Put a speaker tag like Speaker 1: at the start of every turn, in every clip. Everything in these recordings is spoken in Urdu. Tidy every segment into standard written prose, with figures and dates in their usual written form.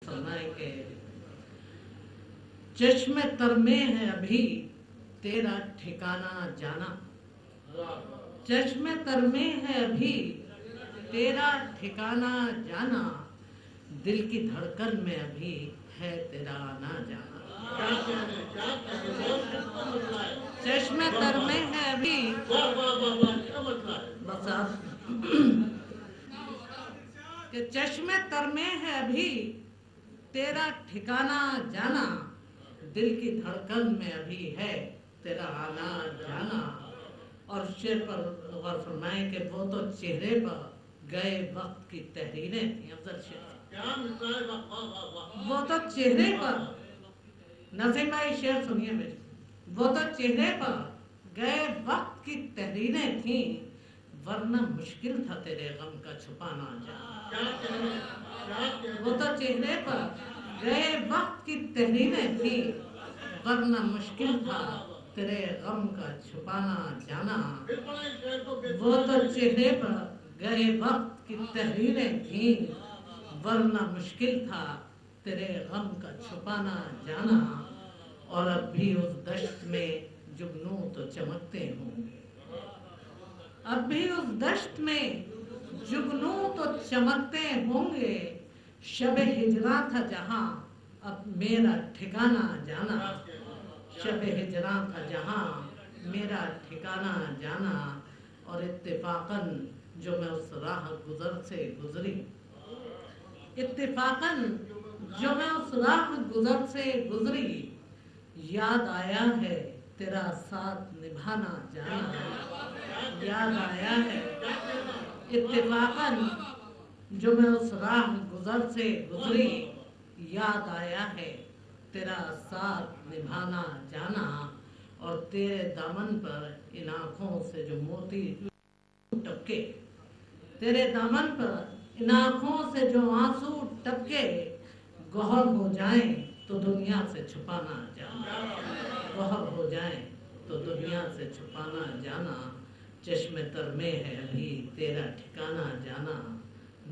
Speaker 1: فرمائے کہ چشم تر میں ہے ابھی تیرا ٹھکانہ جانا، چشم تر میں ہے ابھی تیرا ٹھکانہ جانا، دل کی دھڑکن میں ابھی ہے تیرا آنا جانا۔ چشم تر میں ہے ابھی بس آپ کہ چشم تر میں ہے ابھی تیرا ٹھکانہ جانا، دل کی دھڑکن میں ابھی ہے تیرا آنا جانا۔ اور شعر پر غور فرمائیں کہ وہ تو چہرے پر گئے وقت کی تحریریں تھیں۔ افضل شعر وہ تو چہرے پر، نظیم بھائی شعر سنیے میرے، وہ تو چہرے پر گئے وقت کی تحریریں تھیں، ورنہ مشکل تھا تیرے غم کا چھپانا جانا۔ وہ تو چہرے پر گئے وقت کی تحریریں تھیں، ورنہ مشکل تھا تیرے غم کا چھپانا جانا۔ وہ تو چہرے پر گئے وقت کی تحریریں تھیں، ورنہ مشکل تھا تیرے غم کا چھپانا جانا۔ اور اب بھی اس دشت میں جگنوں تو چمکتے ہوں گے، اب بھی اس دشت میں جگنوں تو چمکتے ہوں گے، شب ہجراں تھا جہاں اب میرا ٹھکانہ جانا، شب ہجراں تھا جہاں میرا ٹھکانہ جانا۔ اور اتفاقاً جو میں اس راہ گزر سے گزری، اتفاقاً جو میں اس راہ گزر سے گزری، یاد آیا ہے تیرا ساتھ نبھانا جانا، یاد آیا ہے اتفاقاً جو میں اس راہ گزر سے گزری، یاد آیا ہے تیرا ساتھ نبھانا جانا۔ اور تیرے دامن پر ان آنکھوں سے جو موتی ٹپکے، تیرے دامن پر ان آنکھوں سے جو آنسو ٹپکے، گوہر ہو جائیں تو دنیا سے چھپانا جانا، گوہر ہو جائیں تو دنیا سے چھپانا جانا۔ چشم تر میں ہے ابھی تیرا ٹھکانہ جانا،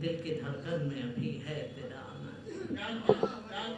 Speaker 1: دل کی دھڑکن میں ابھی ہے تیرا آنا جانا۔